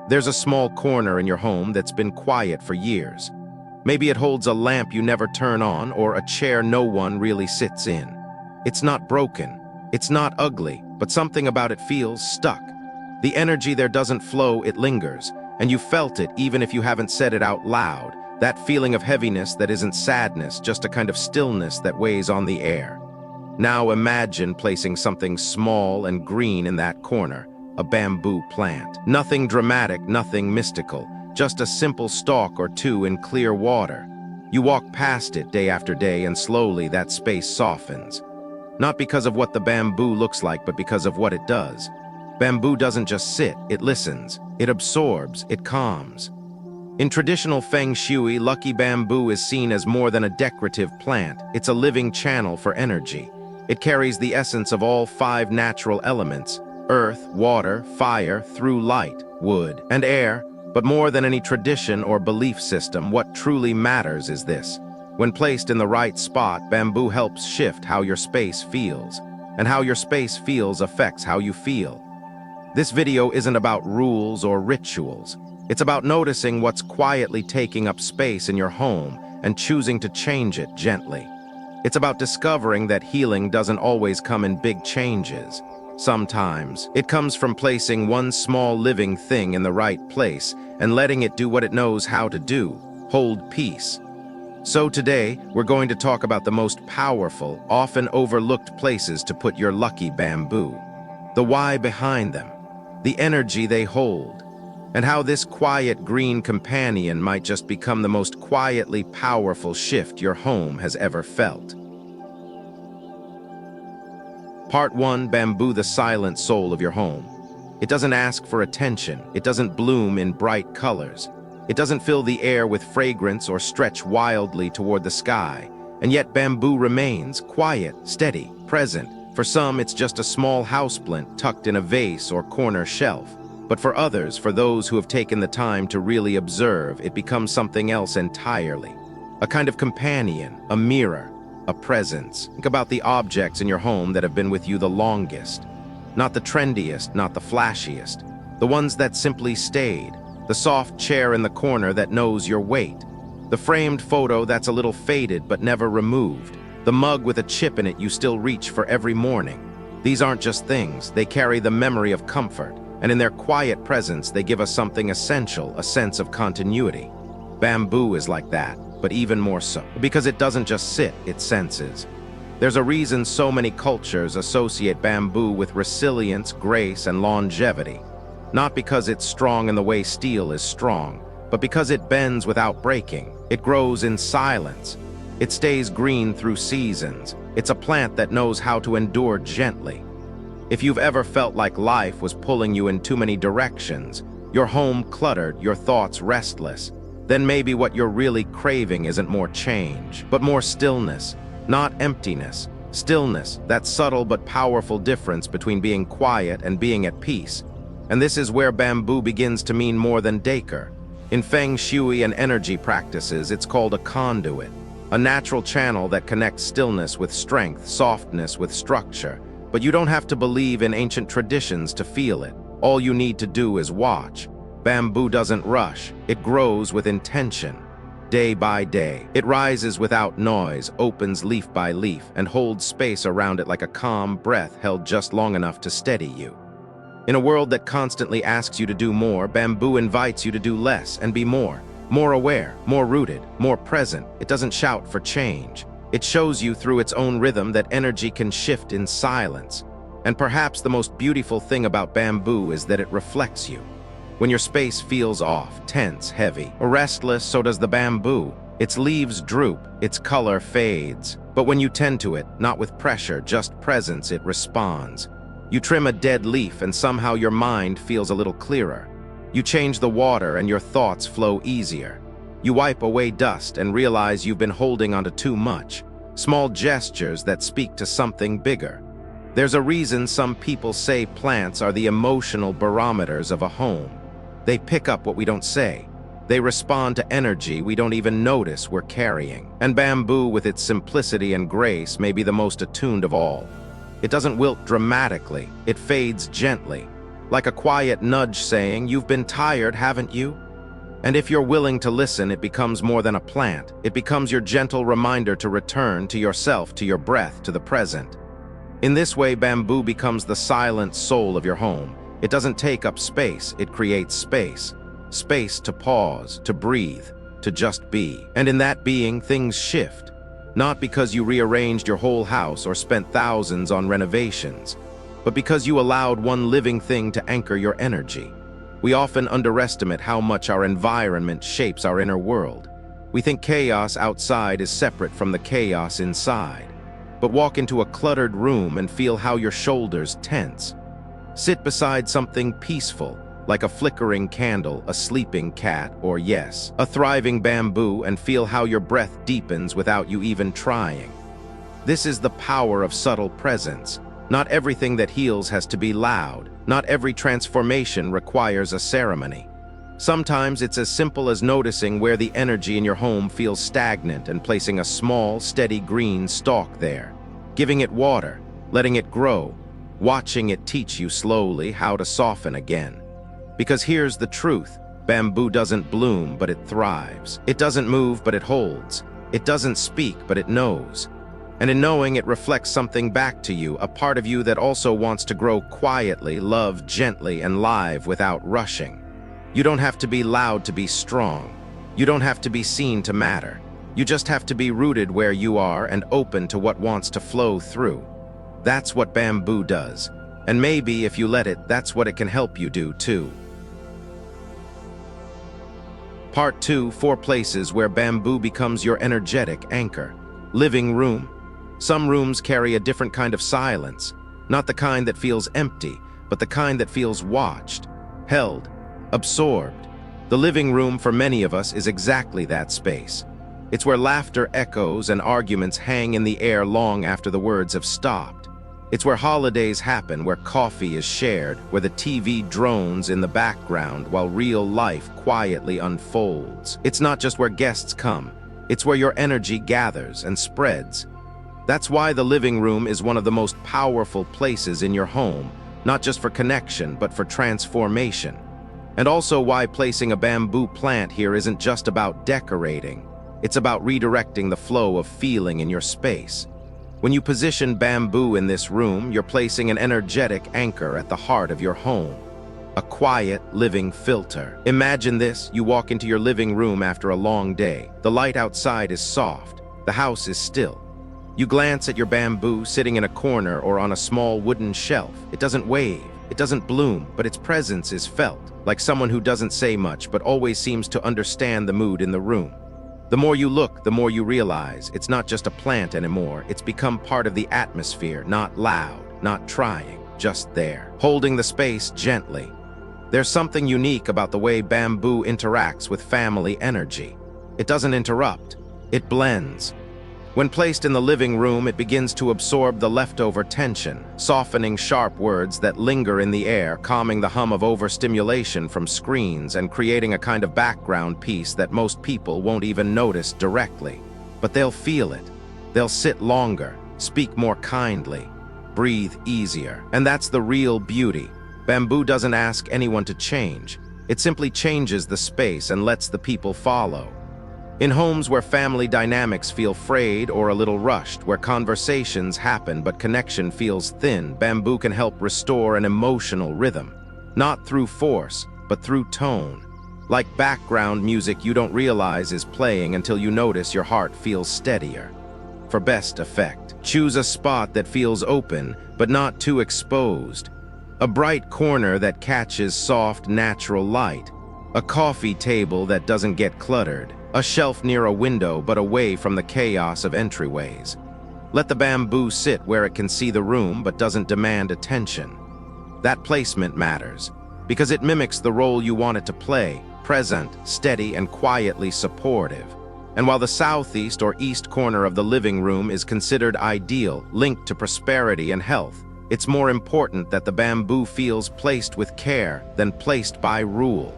There's a small corner in your home that's been quiet for years. Maybe it holds a lamp you never turn on or a chair no one really sits in. It's not broken, it's not ugly, but something about it feels stuck. The energy there doesn't flow, it lingers, and you felt it even if you haven't said it out loud. That feeling of heaviness that isn't sadness, just a kind of stillness that weighs on the air. Now imagine placing something small and green in that corner, a bamboo plant. Nothing dramatic, nothing mystical, just a simple stalk or two in clear water. You walk past it day after day and slowly that space softens. Not because of what the bamboo looks like, but because of what it does. Bamboo doesn't just sit, it listens, it absorbs, it calms. In traditional feng shui, lucky bamboo is seen as more than a decorative plant. It's a living channel for energy. It carries the essence of all 5 natural elements: earth, water, fire, through light, wood, and air. But more than any tradition or belief system, what truly matters is this. When placed in the right spot, bamboo helps shift how your space feels. And how your space feels affects how you feel. This video isn't about rules or rituals. It's about noticing what's quietly taking up space in your home and choosing to change it gently. It's about discovering that healing doesn't always come in big changes. Sometimes it comes from placing one small living thing in the right place and letting it do what it knows how to do, hold peace. So today, we're going to talk about the most powerful, often overlooked places to put your lucky bamboo. The why behind them, the energy they hold, and how this quiet green companion might just become the most quietly powerful shift your home has ever felt. Part 1. Bamboo, the silent soul of your home. It doesn't ask for attention. It doesn't bloom in bright colors. It doesn't fill the air with fragrance or stretch wildly toward the sky. And yet bamboo remains quiet, steady, present. For some, it's just a small houseplant tucked in a vase or corner shelf. But for others, for those who have taken the time to really observe, it becomes something else entirely. A kind of companion, a mirror, a presence. Think about the objects in your home that have been with you the longest. Not the trendiest, not the flashiest. The ones that simply stayed. The soft chair in the corner that knows your weight. The framed photo that's a little faded but never removed. The mug with a chip in it you still reach for every morning. These aren't just things, they carry the memory of comfort. And in their quiet presence, they give us something essential, a sense of continuity. Bamboo is like that, but even more so. Because it doesn't just sit, it senses. There's a reason so many cultures associate bamboo with resilience, grace, and longevity. Not because it's strong in the way steel is strong, but because it bends without breaking. It grows in silence. It stays green through seasons. It's a plant that knows how to endure gently. If you've ever felt like life was pulling you in too many directions, your home cluttered, your thoughts restless, then maybe what you're really craving isn't more change, but more stillness, not emptiness. Stillness, that subtle but powerful difference between being quiet and being at peace. And this is where bamboo begins to mean more than decor. In feng shui and energy practices, it's called a conduit, a natural channel that connects stillness with strength, softness with structure. But you don't have to believe in ancient traditions to feel it. All you need to do is watch. Bamboo doesn't rush. It grows with intention. Day by day, it rises without noise, opens leaf by leaf, and holds space around it like a calm breath held just long enough to steady you. In a world that constantly asks you to do more, bamboo invites you to do less and be more aware, more rooted, more present. It doesn't shout for change. It shows you through its own rhythm that energy can shift in silence. And perhaps the most beautiful thing about bamboo is that it reflects you. When your space feels off, tense, heavy, or restless, so does the bamboo. Its leaves droop, its color fades. But when you tend to it, not with pressure, just presence, it responds. You trim a dead leaf and somehow your mind feels a little clearer. You change the water and your thoughts flow easier. You wipe away dust and realize you've been holding onto too much. Small gestures that speak to something bigger. There's a reason some people say plants are the emotional barometers of a home. They pick up what we don't say. They respond to energy we don't even notice we're carrying. And bamboo, with its simplicity and grace, may be the most attuned of all. It doesn't wilt dramatically. It fades gently. like a quiet nudge saying, "You've been tired, haven't you?" And if you're willing to listen, it becomes more than a plant. It becomes your gentle reminder to return to yourself, to your breath, to the present. In this way, bamboo becomes the silent soul of your home. It doesn't take up space, it creates space. Space to pause, to breathe, to just be. And in that being, things shift. Not because you rearranged your whole house or spent thousands on renovations, but because you allowed one living thing to anchor your energy. We often underestimate how much our environment shapes our inner world. We think chaos outside is separate from the chaos inside. But walk into a cluttered room and feel how your shoulders tense. Sit beside something peaceful, like a flickering candle, a sleeping cat, or yes, a thriving bamboo, and feel how your breath deepens without you even trying. This is the power of subtle presence. Not everything that heals has to be loud. Not every transformation requires a ceremony. Sometimes it's as simple as noticing where the energy in your home feels stagnant and placing a small, steady green stalk there. Giving it water, letting it grow, watching it teach you slowly how to soften again. Because here's the truth, bamboo doesn't bloom, but it thrives. It doesn't move, but it holds. It doesn't speak, but it knows. And in knowing, it reflects something back to you, a part of you that also wants to grow quietly, love gently, and live without rushing. You don't have to be loud to be strong. You don't have to be seen to matter. You just have to be rooted where you are and open to what wants to flow through. That's what bamboo does. And maybe, if you let it, that's what it can help you do too. Part 2, 4 places where bamboo becomes your energetic anchor. Living room. Some rooms carry a different kind of silence. Not the kind that feels empty, but the kind that feels watched, held, absorbed. The living room for many of us is exactly that space. It's where laughter echoes and arguments hang in the air long after the words have stopped. It's where holidays happen, where coffee is shared, where the TV drones in the background while real life quietly unfolds. It's not just where guests come, it's where your energy gathers and spreads. That's why the living room is one of the most powerful places in your home, not just for connection, but for transformation. And also why placing a bamboo plant here isn't just about decorating. It's about redirecting the flow of feeling in your space. When you position bamboo in this room, you're placing an energetic anchor at the heart of your home. A quiet, living filter. Imagine this, you walk into your living room after a long day. The light outside is soft. The house is still. You glance at your bamboo sitting in a corner or on a small wooden shelf. It doesn't wave, it doesn't bloom, but its presence is felt, like someone who doesn't say much but always seems to understand the mood in the room. The more you look, the more you realize it's not just a plant anymore. It's become part of the atmosphere, not loud, not trying, just there, holding the space gently. There's something unique about the way bamboo interacts with family energy. It doesn't interrupt, it blends. When placed in the living room, it begins to absorb the leftover tension, softening sharp words that linger in the air, calming the hum of overstimulation from screens, and creating a kind of background peace that most people won't even notice directly. But they'll feel it. They'll sit longer, speak more kindly, breathe easier. And that's the real beauty. Bamboo doesn't ask anyone to change. It simply changes the space and lets the people follow. In homes where family dynamics feel frayed or a little rushed, where conversations happen but connection feels thin, bamboo can help restore an emotional rhythm. Not through force, but through tone. Like background music you don't realize is playing until you notice your heart feels steadier. For best effect, choose a spot that feels open, but not too exposed. A bright corner that catches soft, natural light. A coffee table that doesn't get cluttered. A shelf near a window but away from the chaos of entryways. Let the bamboo sit where it can see the room but doesn't demand attention. That placement matters, because it mimics the role you want it to play, present, steady, and quietly supportive. And while the southeast or east corner of the living room is considered ideal, linked to prosperity and health, it's more important that the bamboo feels placed with care than placed by rule.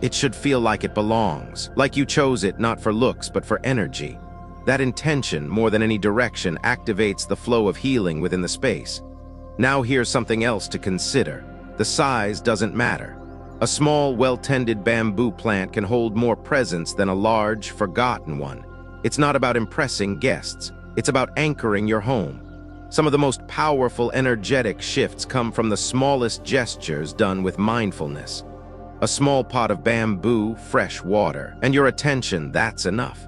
It should feel like it belongs, like you chose it not for looks but for energy. That intention, more than any direction, activates the flow of healing within the space. Now here's something else to consider. The size doesn't matter. A small, well-tended bamboo plant can hold more presence than a large, forgotten one. It's not about impressing guests. It's about anchoring your home. Some of the most powerful, energetic shifts come from the smallest gestures done with mindfulness. A small pot of bamboo, fresh water, and your attention, that's enough.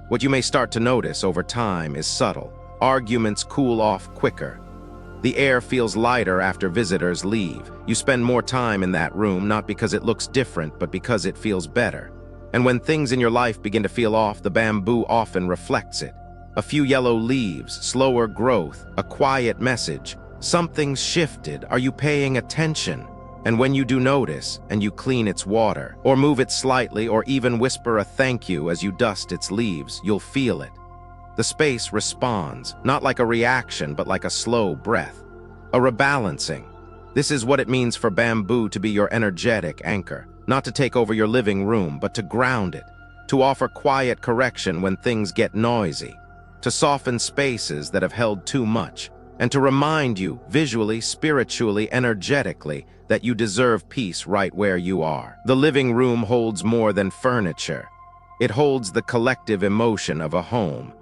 What you may start to notice over time is subtle. Arguments cool off quicker. The air feels lighter after visitors leave. You spend more time in that room, not because it looks different, but because it feels better. And when things in your life begin to feel off, the bamboo often reflects it. A few yellow leaves, slower growth, a quiet message. Something's shifted. Are you paying attention? And when you do notice, and you clean its water, or move it slightly, or even whisper a thank you as you dust its leaves, you'll feel it. The space responds, not like a reaction, but like a slow breath. A rebalancing. This is what it means for bamboo to be your energetic anchor. Not to take over your living room, but to ground it. To offer quiet correction when things get noisy. To soften spaces that have held too much. And to remind you, visually, spiritually, energetically, that you deserve peace right where you are. The living room holds more than furniture. It holds the collective emotion of a home.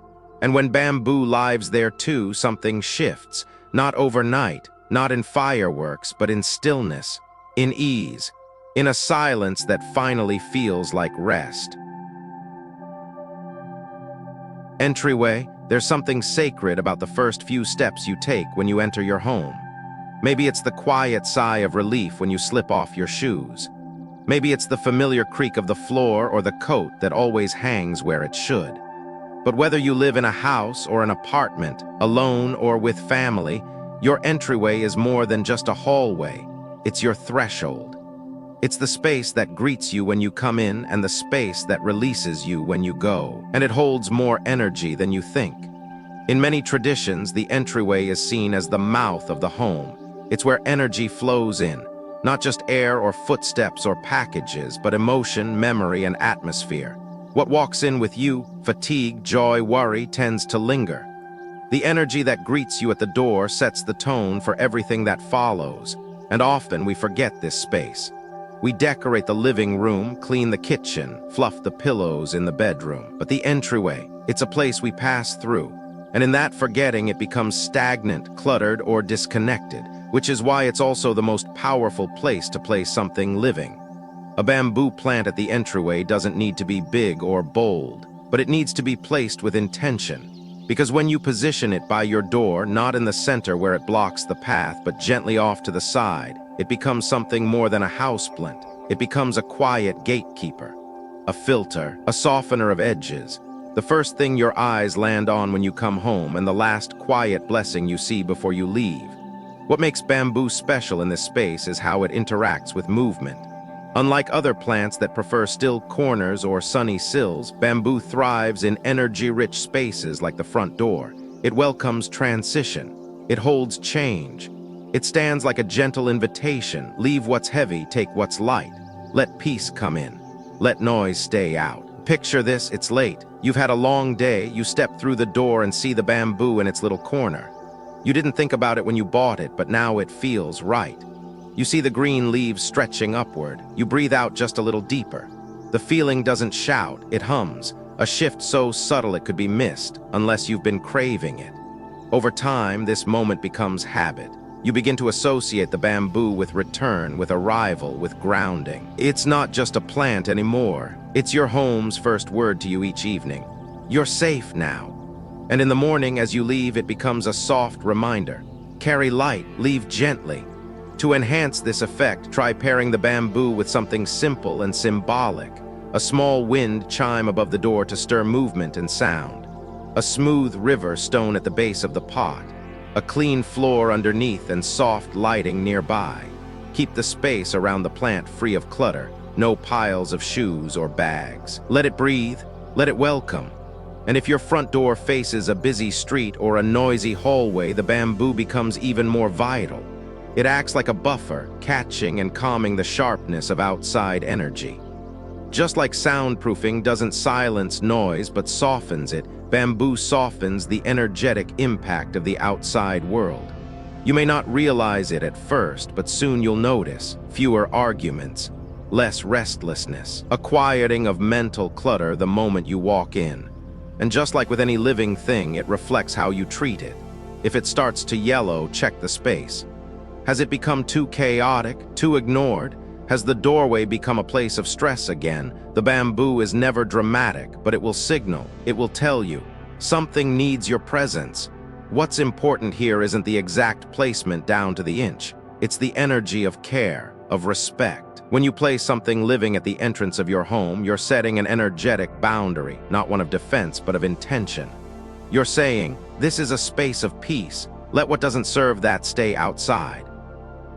And when bamboo lives there too, something shifts. Not overnight, not in fireworks, but in stillness, in ease, in a silence that finally feels like rest. Entryway, there's something sacred about the first few steps you take when you enter your home. Maybe it's the quiet sigh of relief when you slip off your shoes. Maybe it's the familiar creak of the floor or the coat that always hangs where it should. But whether you live in a house or an apartment, alone or with family, your entryway is more than just a hallway. It's your threshold. It's the space that greets you when you come in and the space that releases you when you go. And it holds more energy than you think. In many traditions, the entryway is seen as the mouth of the home. It's where energy flows in, not just air or footsteps or packages, but emotion, memory, and atmosphere. What walks in with you, fatigue, joy, worry, tends to linger. The energy that greets you at the door sets the tone for everything that follows, and often we forget this space. We decorate the living room, clean the kitchen, fluff the pillows in the bedroom. But the entryway, it's a place we pass through, and in that forgetting it becomes stagnant, cluttered, or disconnected, which is why it's also the most powerful place to place something living. A bamboo plant at the entryway doesn't need to be big or bold, but it needs to be placed with intention. Because when you position it by your door, not in the center where it blocks the path, but gently off to the side, it becomes something more than a houseplant. It becomes a quiet gatekeeper, a filter, a softener of edges. The first thing your eyes land on when you come home, and the last quiet blessing you see before you leave. What makes bamboo special in this space is how it interacts with movement. Unlike other plants that prefer still corners or sunny sills, bamboo thrives in energy-rich spaces like the front door. It welcomes transition. It holds change. It stands like a gentle invitation. Leave what's heavy, take what's light. Let peace come in. Let noise stay out. Picture this, it's late. You've had a long day. You step through the door and see the bamboo in its little corner. You didn't think about it when you bought it, but now it feels right. You see the green leaves stretching upward. You breathe out just a little deeper. The feeling doesn't shout, it hums, a shift so subtle it could be missed, unless you've been craving it. Over time, this moment becomes habit. You begin to associate the bamboo with return, with arrival, with grounding. It's not just a plant anymore. It's your home's first word to you each evening. You're safe now. And in the morning, as you leave, it becomes a soft reminder. Carry light, leave gently. To enhance this effect, try pairing the bamboo with something simple and symbolic. A small wind chime above the door to stir movement and sound. A smooth river stone at the base of the pot. A clean floor underneath and soft lighting nearby. Keep the space around the plant free of clutter. No piles of shoes or bags. Let it breathe. Let it welcome. And if your front door faces a busy street or a noisy hallway, the bamboo becomes even more vital. It acts like a buffer, catching and calming the sharpness of outside energy. Just like soundproofing doesn't silence noise but softens it, bamboo softens the energetic impact of the outside world. You may not realize it at first, but soon you'll notice fewer arguments, less restlessness, a quieting of mental clutter the moment you walk in. And just like with any living thing, it reflects how you treat it. If it starts to yellow, check the space. Has it become too chaotic, too ignored? Has the doorway become a place of stress again? The bamboo is never dramatic, but it will signal, it will tell you. Something needs your presence. What's important here isn't the exact placement down to the inch. It's the energy of care, of respect. When you place something living at the entrance of your home, you're setting an energetic boundary, not one of defense, but of intention. You're saying, this is a space of peace. Let what doesn't serve that stay outside.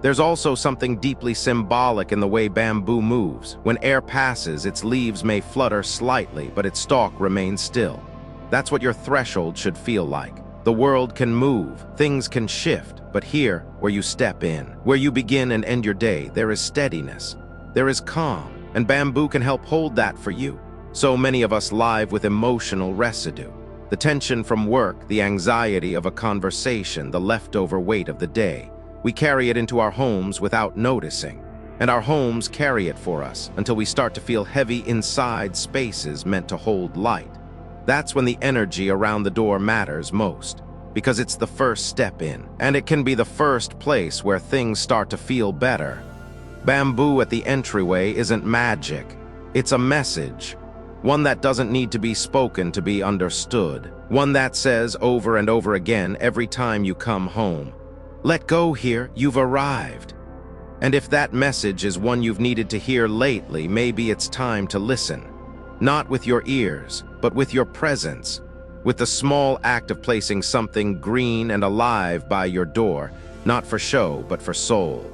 There's also something deeply symbolic in the way bamboo moves. When air passes, its leaves may flutter slightly, but its stalk remains still. That's what your threshold should feel like. The world can move, things can shift, but here, where you step in, where you begin and end your day, there is steadiness, there is calm, and bamboo can help hold that for you. So many of us live with emotional residue. The tension from work, the anxiety of a conversation, the leftover weight of the day. We carry it into our homes without noticing, and our homes carry it for us until we start to feel heavy inside spaces meant to hold light. That's when the energy around the door matters most, because it's the first step in, and it can be the first place where things start to feel better. Bamboo at the entryway isn't magic. It's a message, one that doesn't need to be spoken to be understood, one that says over and over again every time you come home, let go here, you've arrived. And if that message is one you've needed to hear lately, maybe it's time to listen. Not with your ears, but with your presence, with the small act of placing something green and alive by your door, not for show, but for soul.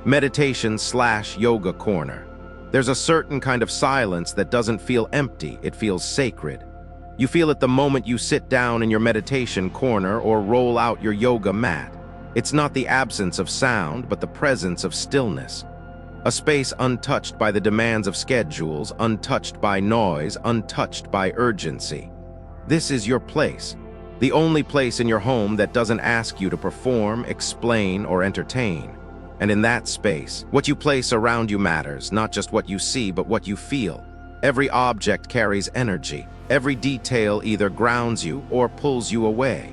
Meditation/yoga corner. There's a certain kind of silence that doesn't feel empty, it feels sacred. You feel it the moment you sit down in your meditation corner or roll out your yoga mat. It's not the absence of sound, but the presence of stillness. A space untouched by the demands of schedules, untouched by noise, untouched by urgency. This is your place, the only place in your home that doesn't ask you to perform, explain, or entertain. And in that space, what you place around you matters, not just what you see, but what you feel. Every object carries energy. Every detail either grounds you or pulls you away.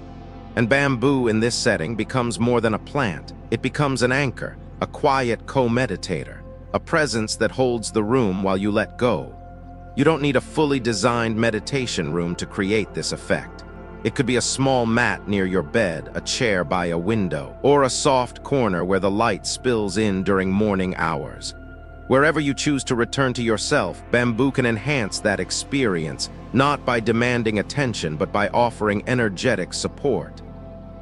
And bamboo in this setting becomes more than a plant. It becomes an anchor, a quiet co-meditator, a presence that holds the room while you let go. You don't need a fully designed meditation room to create this effect. It could be a small mat near your bed, a chair by a window, or a soft corner where the light spills in during morning hours. Wherever you choose to return to yourself, bamboo can enhance that experience, not by demanding attention, but by offering energetic support.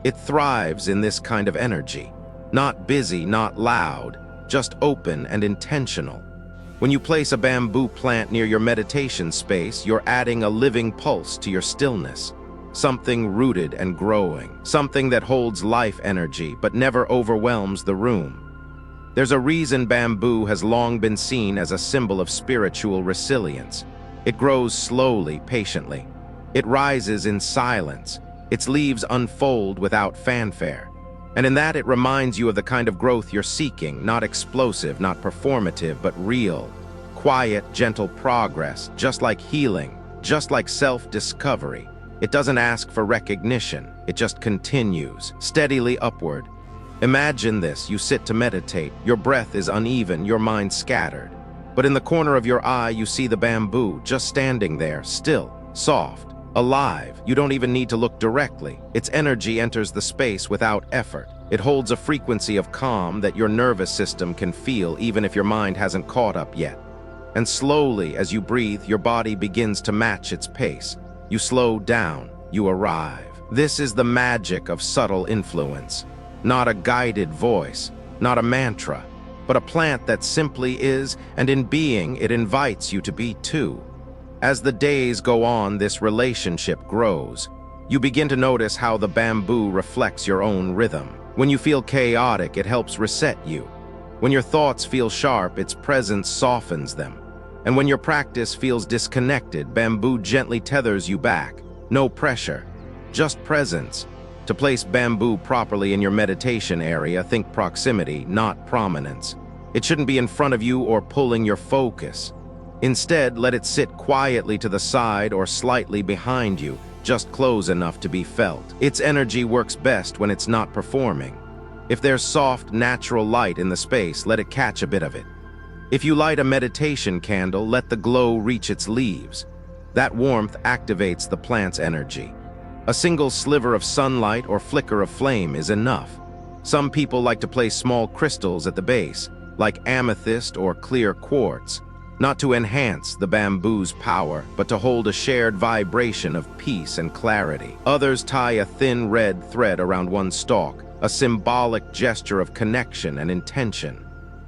It thrives in this kind of energy. Not busy, not loud, just open and intentional. When you place a bamboo plant near your meditation space, you're adding a living pulse to your stillness. Something rooted and growing. Something that holds life energy, but never overwhelms the room. There's a reason bamboo has long been seen as a symbol of spiritual resilience. It grows slowly, patiently. It rises in silence. Its leaves unfold without fanfare. And in that, it reminds you of the kind of growth you're seeking, not explosive, not performative, but real. Quiet, gentle progress, just like healing, just like self-discovery. It doesn't ask for recognition. It just continues, steadily upward. Imagine this, you sit to meditate, your breath is uneven, your mind scattered. But in the corner of your eye, you see the bamboo, just standing there, still, soft, alive. You don't even need to look directly. Its energy enters the space without effort. It holds a frequency of calm that your nervous system can feel even if your mind hasn't caught up yet. And slowly, as you breathe, your body begins to match its pace. You slow down, you arrive. This is the magic of subtle influence. Not a guided voice, not a mantra, but a plant that simply is, and in being, it invites you to be too. As the days go on, this relationship grows. You begin to notice how the bamboo reflects your own rhythm. When you feel chaotic, it helps reset you. When your thoughts feel sharp, its presence softens them. And when your practice feels disconnected, bamboo gently tethers you back. No pressure, just presence. To place bamboo properly in your meditation area, think proximity, not prominence. It shouldn't be in front of you or pulling your focus. Instead, let it sit quietly to the side or slightly behind you, just close enough to be felt. Its energy works best when it's not performing. If there's soft, natural light in the space, let it catch a bit of it. If you light a meditation candle, let the glow reach its leaves. That warmth activates the plant's energy. A single sliver of sunlight or flicker of flame is enough. Some people like to place small crystals at the base, like amethyst or clear quartz, not to enhance the bamboo's power, but to hold a shared vibration of peace and clarity. Others tie a thin red thread around one stalk, a symbolic gesture of connection and intention.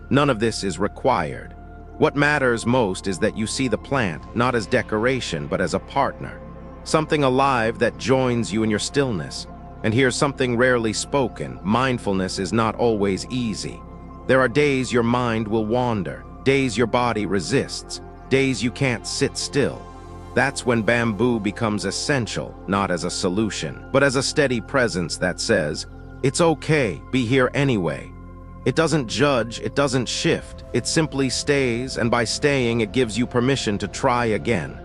None of this is required. What matters most is that you see the plant not as decoration, but as a partner. Something alive that joins you in your stillness. And here's something rarely spoken: mindfulness is not always easy. There are days your mind will wander, days your body resists, days you can't sit still. That's when bamboo becomes essential, not as a solution, but as a steady presence that says, "It's okay, be here anyway." It doesn't judge, it doesn't shift, it simply stays, and by staying, it gives you permission to try again.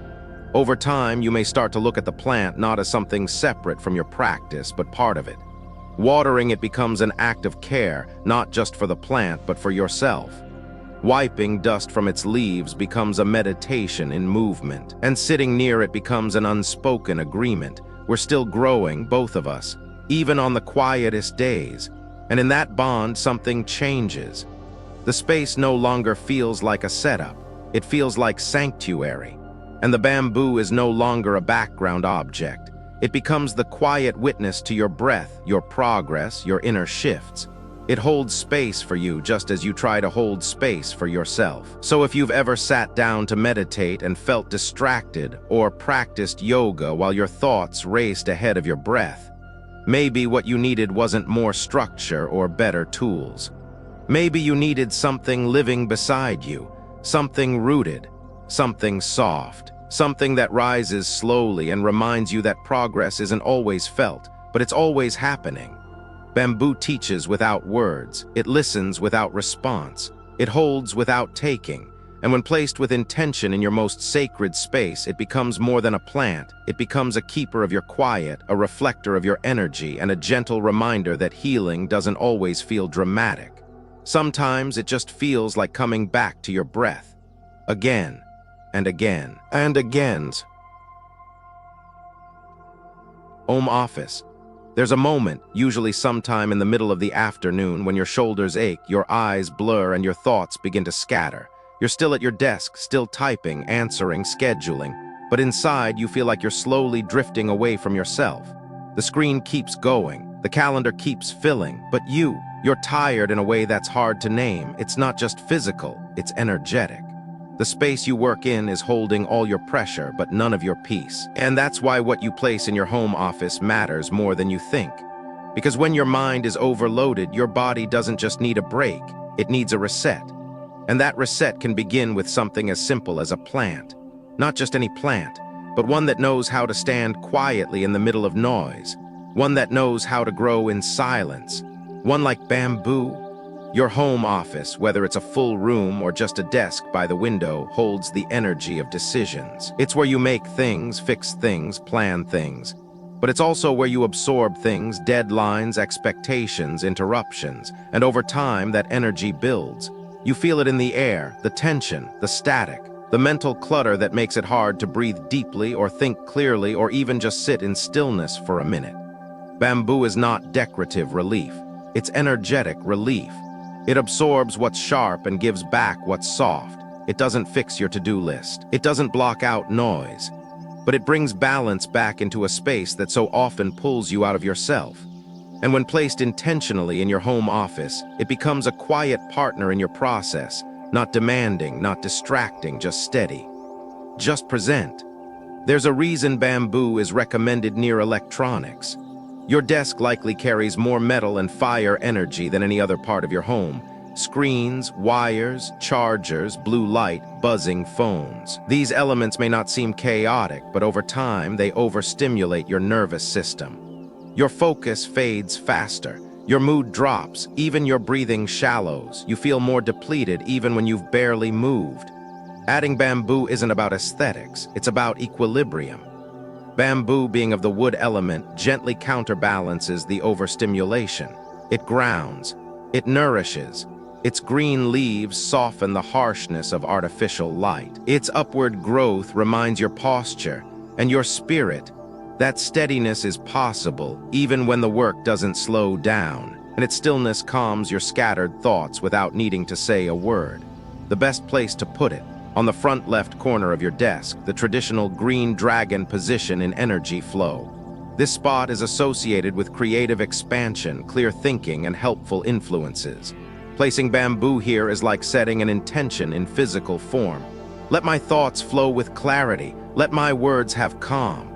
Over time, you may start to look at the plant not as something separate from your practice, but part of it. Watering it becomes an act of care, not just for the plant, but for yourself. Wiping dust from its leaves becomes a meditation in movement, and sitting near it becomes an unspoken agreement. We're still growing, both of us, even on the quietest days. And in that bond, something changes. The space no longer feels like a setup. It feels like sanctuary. And the bamboo is no longer a background object. It becomes the quiet witness to your breath, your progress, your inner shifts. It holds space for you just as you try to hold space for yourself. So if you've ever sat down to meditate and felt distracted, or practiced yoga while your thoughts raced ahead of your breath, maybe what you needed wasn't more structure or better tools. Maybe you needed something living beside you, something rooted, something soft, something that rises slowly and reminds you that progress isn't always felt, but it's always happening. Bamboo teaches without words, it listens without response, it holds without taking, and when placed with intention in your most sacred space, it becomes more than a plant. It becomes a keeper of your quiet, a reflector of your energy, and a gentle reminder that healing doesn't always feel dramatic. Sometimes it just feels like coming back to your breath, again, and again, and again. Home office. There's a moment, usually sometime in the middle of the afternoon, when your shoulders ache, your eyes blur, and your thoughts begin to scatter. You're still at your desk, still typing, answering, scheduling, but inside you feel like you're slowly drifting away from yourself. The screen keeps going, the calendar keeps filling, but you're tired in a way that's hard to name. It's not just physical, it's energetic. The space you work in is holding all your pressure, but none of your peace. And that's why what you place in your home office matters more than you think. Because when your mind is overloaded, your body doesn't just need a break, it needs a reset. And that reset can begin with something as simple as a plant. Not just any plant, but one that knows how to stand quietly in the middle of noise. One that knows how to grow in silence. One like bamboo. Your home office, whether it's a full room or just a desk by the window, holds the energy of decisions. It's where you make things, fix things, plan things. But it's also where you absorb things, deadlines, expectations, interruptions. And over time, that energy builds. You feel it in the air, the tension, the static, the mental clutter that makes it hard to breathe deeply or think clearly or even just sit in stillness for a minute. Bamboo is not decorative relief. It's energetic relief. It absorbs what's sharp and gives back what's soft. It doesn't fix your to-do list. It doesn't block out noise. But it brings balance back into a space that so often pulls you out of yourself. And when placed intentionally in your home office, it becomes a quiet partner in your process, not demanding, not distracting, just steady. Just present. There's a reason bamboo is recommended near electronics. Your desk likely carries more metal and fire energy than any other part of your home. Screens, wires, chargers, blue light, buzzing phones. These elements may not seem chaotic, but over time they overstimulate your nervous system. Your focus fades faster. Your mood drops, even your breathing shallows. You feel more depleted even when you've barely moved. Adding bamboo isn't about aesthetics, it's about equilibrium. Bamboo, being of the wood element, gently counterbalances the overstimulation. It grounds, it nourishes. Its green leaves soften the harshness of artificial light. Its upward growth reminds your posture and your spirit that steadiness is possible even when the work doesn't slow down, and its stillness calms your scattered thoughts without needing to say a word. The best place to put it, on the front left corner of your desk, the traditional green dragon position in energy flow. This spot is associated with creative expansion, clear thinking, and helpful influences. Placing bamboo here is like setting an intention in physical form. Let my thoughts flow with clarity. Let my words have calm.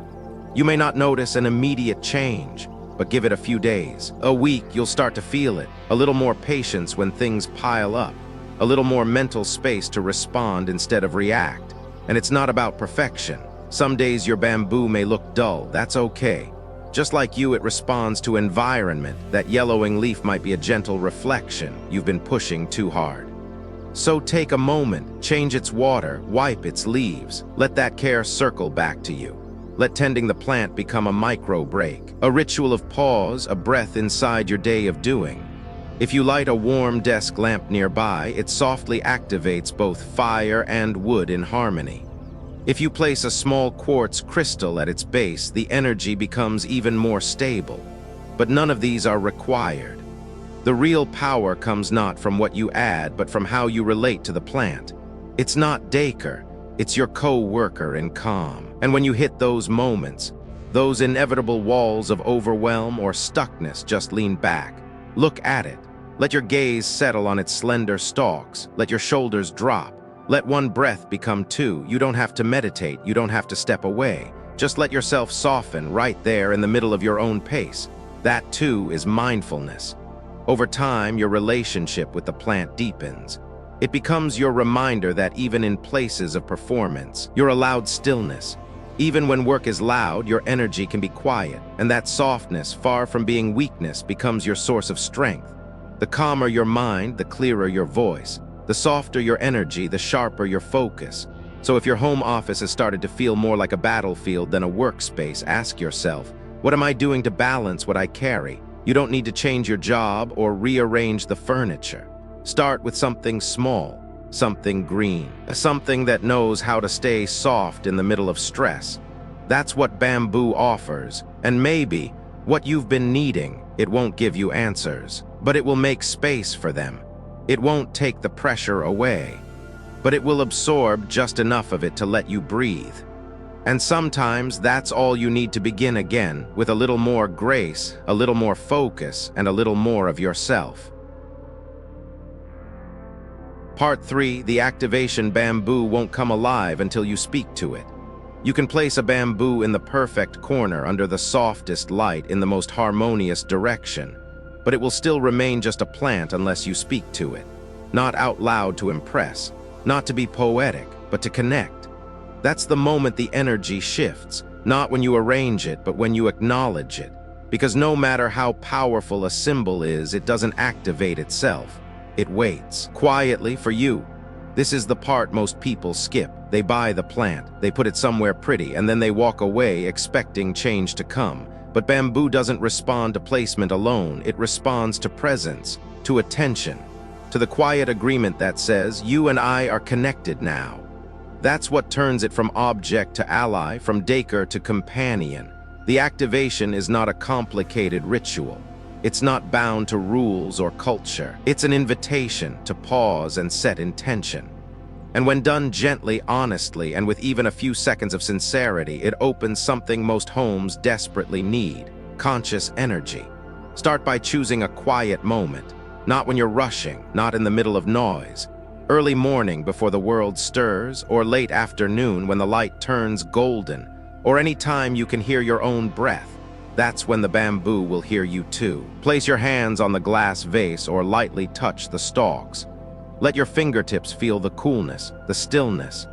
You may not notice an immediate change, but give it a few days. A week, you'll start to feel it. A little more patience when things pile up. A little more mental space to respond instead of react. And it's not about perfection. Some days your bamboo may look dull. That's okay. Just like you, it responds to environment. That yellowing leaf might be a gentle reflection. You've been pushing too hard. So take a moment, change its water, wipe its leaves. Let that care circle back to you. Let tending the plant become a micro break, a ritual of pause, a breath inside your day of doing. If you light a warm desk lamp nearby, it softly activates both fire and wood in harmony. If you place a small quartz crystal at its base, the energy becomes even more stable. But none of these are required. The real power comes not from what you add, but from how you relate to the plant. It's not decor, it's your co-worker in calm. And when you hit those moments, those inevitable walls of overwhelm or stuckness, just lean back. Look at it. Let your gaze settle on its slender stalks. Let your shoulders drop. Let one breath become two. You don't have to meditate. You don't have to step away. Just let yourself soften right there in the middle of your own pace. That too is mindfulness. Over time, your relationship with the plant deepens. It becomes your reminder that even in places of performance, you're allowed stillness. Even when work is loud, your energy can be quiet, and that softness, far from being weakness, becomes your source of strength. The calmer your mind, the clearer your voice. The softer your energy, the sharper your focus. So if your home office has started to feel more like a battlefield than a workspace, ask yourself, what am I doing to balance what I carry? You don't need to change your job or rearrange the furniture. Start with something small. Something green, something that knows how to stay soft in the middle of stress. That's what bamboo offers, and maybe what you've been needing. It won't give you answers, but it will make space for them. It won't take the pressure away, but it will absorb just enough of it to let you breathe. And sometimes that's all you need to begin again, with a little more grace, a little more focus, and a little more of yourself. Part 3, the activation bamboo won't come alive until you speak to it. You can place a bamboo in the perfect corner under the softest light in the most harmonious direction, but it will still remain just a plant unless you speak to it. Not out loud to impress, not to be poetic, but to connect. That's the moment the energy shifts, not when you arrange it, but when you acknowledge it. Because no matter how powerful a symbol is, it doesn't activate itself. It waits, quietly for you. This is the part most people skip. They buy the plant, they put it somewhere pretty, and then they walk away expecting change to come. But bamboo doesn't respond to placement alone. It responds to presence, to attention, to the quiet agreement that says, you and I are connected now. That's what turns it from object to ally, from decor to companion. The activation is not a complicated ritual. It's not bound to rules or culture. It's an invitation to pause and set intention. And when done gently, honestly, and with even a few seconds of sincerity, it opens something most homes desperately need: conscious energy. Start by choosing a quiet moment, not when you're rushing, not in the middle of noise. Early morning before the world stirs, or late afternoon when the light turns golden, or any time you can hear your own breath. That's when the bamboo will hear you too. Place your hands on the glass vase or lightly touch the stalks. Let your fingertips feel the coolness, the stillness.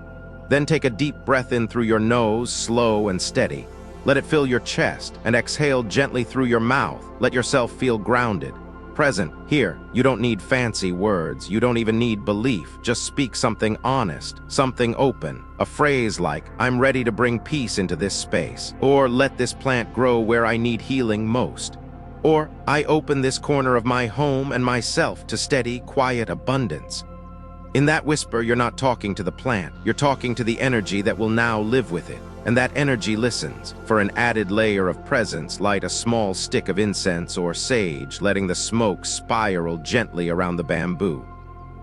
Then take a deep breath in through your nose, slow and steady. Let it fill your chest, and exhale gently through your mouth. Let yourself feel grounded. Present, here. You don't need fancy words. You don't even need belief. Just speak something honest, something open. A phrase like, I'm ready to bring peace into this space. Or, let this plant grow where I need healing most. Or, I open this corner of my home and myself to steady, quiet abundance. In that whisper, you're not talking to the plant. You're talking to the energy that will now live with it. And that energy listens. For an added layer of presence, light a small stick of incense or sage, letting the smoke spiral gently around the bamboo.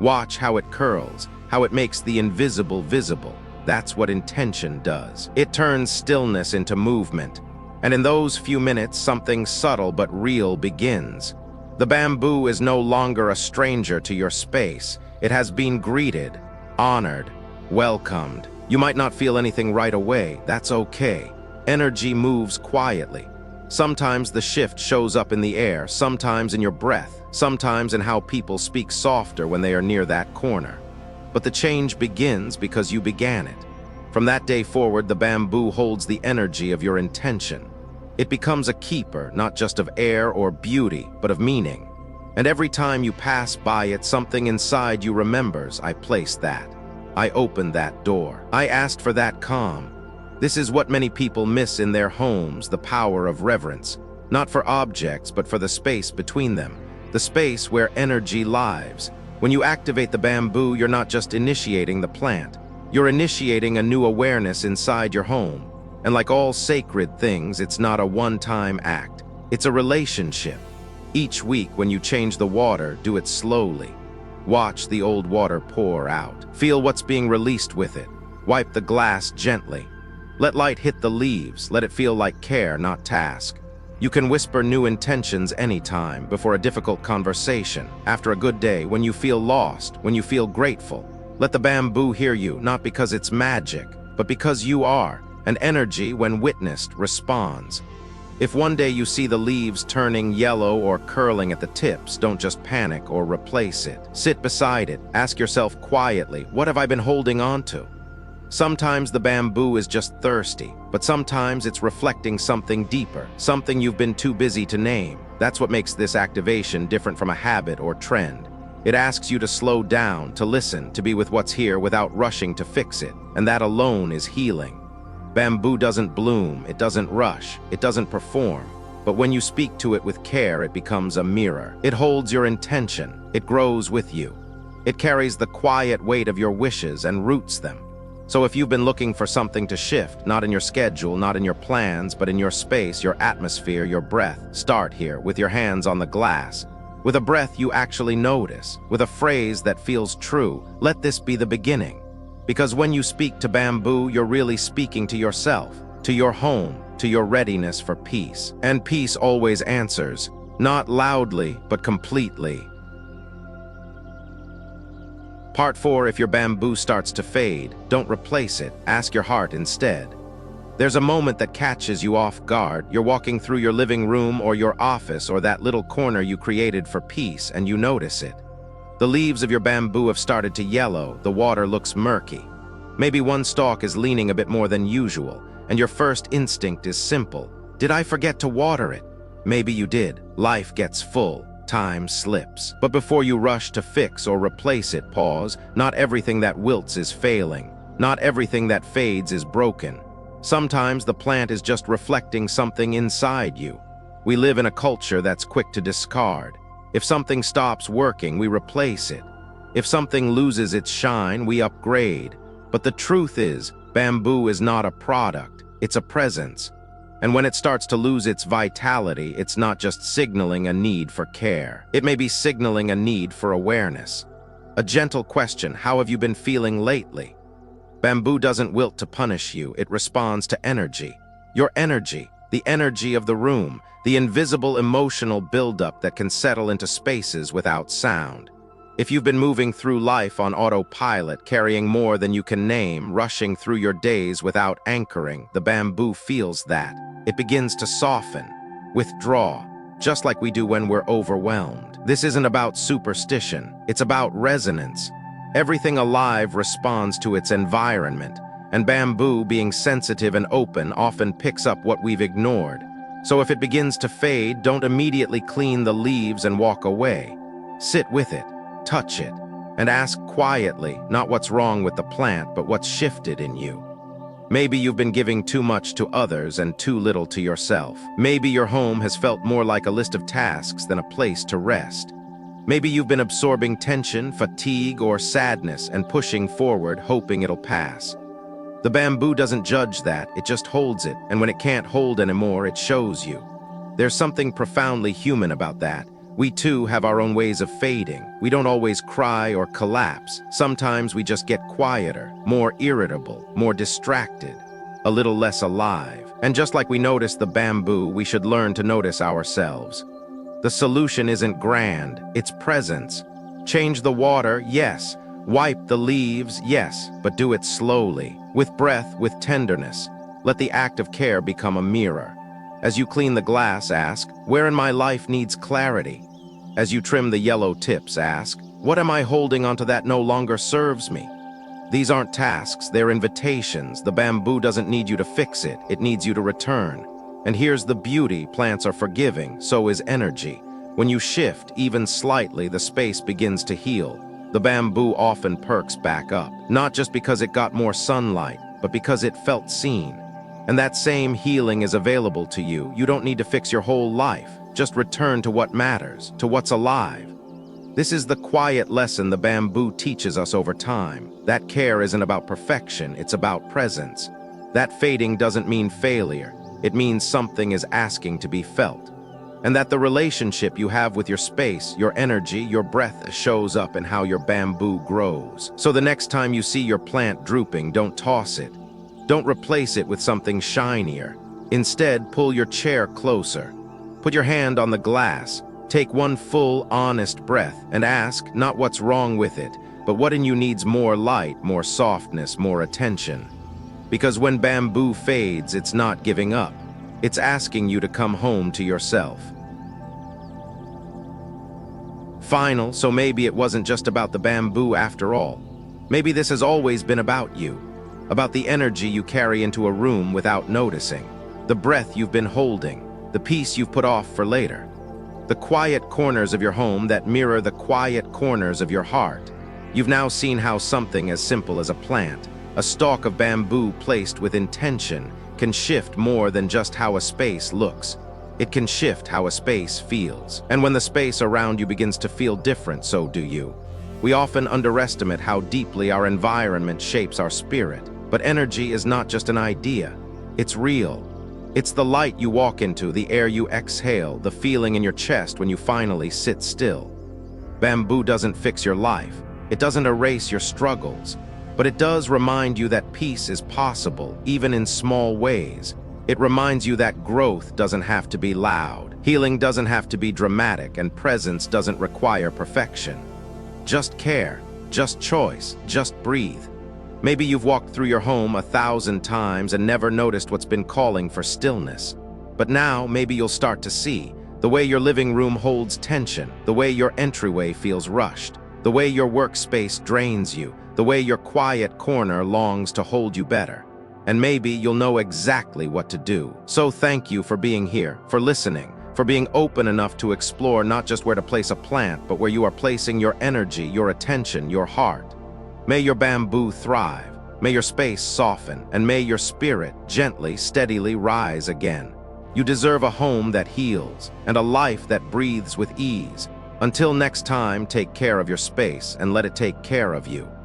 Watch how it curls, how it makes the invisible visible. That's what intention does. It turns stillness into movement. And in those few minutes, something subtle but real begins. The bamboo is no longer a stranger to your space. It has been greeted, honored, welcomed. You might not feel anything right away. That's okay. Energy moves quietly. Sometimes the shift shows up in the air, sometimes in your breath, sometimes in how people speak softer when they are near that corner. But the change begins because you began it. From that day forward, the bamboo holds the energy of your intention. It becomes a keeper, not just of air or beauty, but of meaning. And every time you pass by it, something inside you remembers, I placed that. I opened that door. I asked for that calm. This is what many people miss in their homes, the power of reverence. Not for objects, but for the space between them. The space where energy lives. When you activate the bamboo, you're not just initiating the plant. You're initiating a new awareness inside your home. And like all sacred things, it's not a one-time act. It's a relationship. Each week when you change the water, do it slowly. Watch the old water pour out. Feel what's being released with it. Wipe the glass gently. Let light hit the leaves. Let it feel like care, not task. You can whisper new intentions anytime, before a difficult conversation, after a good day, when you feel lost, when you feel grateful. Let the bamboo hear you, not because it's magic, but because you are. And energy, when witnessed, responds. If one day you see the leaves turning yellow or curling at the tips, don't just panic or replace it. Sit beside it. Ask yourself quietly, what have I been holding on to? Sometimes the bamboo is just thirsty, but sometimes it's reflecting something deeper, something you've been too busy to name. That's what makes this activation different from a habit or trend. It asks you to slow down, to listen, to be with what's here without rushing to fix it, and that alone is healing. Bamboo doesn't bloom, it doesn't rush, it doesn't perform. But when you speak to it with care, it becomes a mirror. It holds your intention, it grows with you. It carries the quiet weight of your wishes and roots them. So if you've been looking for something to shift, not in your schedule, not in your plans, but in your space, your atmosphere, your breath, start here, with your hands on the glass. With a breath you actually notice, with a phrase that feels true. Let this be the beginning. Because when you speak to bamboo, you're really speaking to yourself, to your home, to your readiness for peace. And peace always answers, not loudly, but completely. Part 4, if your bamboo starts to fade, don't replace it, ask your heart instead. There's a moment that catches you off guard. You're walking through your living room or your office or that little corner you created for peace, and you notice it. The leaves of your bamboo have started to yellow, the water looks murky. Maybe one stalk is leaning a bit more than usual, and your first instinct is simple. Did I forget to water it? Maybe you did. Life gets full. Time slips. But before you rush to fix or replace it, pause. Not everything that wilts is failing. Not everything that fades is broken. Sometimes the plant is just reflecting something inside you. We live in a culture that's quick to discard. If something stops working, we replace it. If something loses its shine, we upgrade. But the truth is, bamboo is not a product, it's a presence. And when it starts to lose its vitality, it's not just signaling a need for care. It may be signaling a need for awareness. A gentle question, how have you been feeling lately? Bamboo doesn't wilt to punish you, it responds to energy. Your energy, the energy of the room, the invisible emotional buildup that can settle into spaces without sound. If you've been moving through life on autopilot, carrying more than you can name, rushing through your days without anchoring, the bamboo feels that. It begins to soften, withdraw, just like we do when we're overwhelmed. This isn't about superstition, it's about resonance. Everything alive responds to its environment. And bamboo, being sensitive and open, often picks up what we've ignored. So if it begins to fade, don't immediately clean the leaves and walk away. Sit with it, touch it, and ask quietly, not what's wrong with the plant, but what's shifted in you. Maybe you've been giving too much to others and too little to yourself. Maybe your home has felt more like a list of tasks than a place to rest. Maybe you've been absorbing tension, fatigue, or sadness and pushing forward, hoping it'll pass. The bamboo doesn't judge that, it just holds it, and when it can't hold anymore, it shows you. There's something profoundly human about that. We too have our own ways of fading. We don't always cry or collapse. Sometimes we just get quieter, more irritable, more distracted, a little less alive. And just like we notice the bamboo, we should learn to notice ourselves. The solution isn't grand, it's presence. Change the water, yes. Wipe the leaves, yes, but do it slowly, with breath, with tenderness. Let the act of care become a mirror. As you clean the glass, ask, where in my life needs clarity? As you trim the yellow tips, ask, what am I holding onto that no longer serves me? These aren't tasks, they're invitations. The bamboo doesn't need you to fix it, it needs you to return. And here's the beauty, plants are forgiving, so is energy. When you shift, even slightly, the space begins to heal. The bamboo often perks back up, not just because it got more sunlight, but because it felt seen. And that same healing is available to you. You don't need to fix your whole life. Just return to what matters, to what's alive. This is the quiet lesson the bamboo teaches us over time. That care isn't about perfection, it's about presence. That fading doesn't mean failure. It means something is asking to be felt. And that the relationship you have with your space, your energy, your breath shows up in how your bamboo grows. So the next time you see your plant drooping, don't toss it. Don't replace it with something shinier. Instead, pull your chair closer. Put your hand on the glass. Take one full, honest breath and ask not what's wrong with it, but what in you needs more light, more softness, more attention. Because when bamboo fades, it's not giving up. It's asking you to come home to yourself. Final, so maybe it wasn't just about the bamboo after all. Maybe this has always been about you. About the energy you carry into a room without noticing. The breath you've been holding. The peace you've put off for later. The quiet corners of your home that mirror the quiet corners of your heart. You've now seen how something as simple as a plant, a stalk of bamboo placed with intention, can shift more than just how a space looks. It can shift how a space feels. And when the space around you begins to feel different, so do you. We often underestimate how deeply our environment shapes our spirit. But energy is not just an idea. It's real. It's the light you walk into, the air you exhale, the feeling in your chest when you finally sit still. Bamboo doesn't fix your life. It doesn't erase your struggles. But it does remind you that peace is possible, even in small ways. It reminds you that growth doesn't have to be loud. Healing doesn't have to be dramatic, and presence doesn't require perfection. Just care, just choice, just breathe. Maybe you've walked through your home 1,000 times and never noticed what's been calling for stillness. But now, maybe you'll start to see the way your living room holds tension, the way your entryway feels rushed, the way your workspace drains you, the way your quiet corner longs to hold you better. And maybe you'll know exactly what to do. So thank you for being here, for listening, for being open enough to explore not just where to place a plant, but where you are placing your energy, your attention, your heart. May your bamboo thrive, may your space soften, and may your spirit gently, steadily rise again. You deserve a home that heals, and a life that breathes with ease. Until next time, take care of your space and let it take care of you.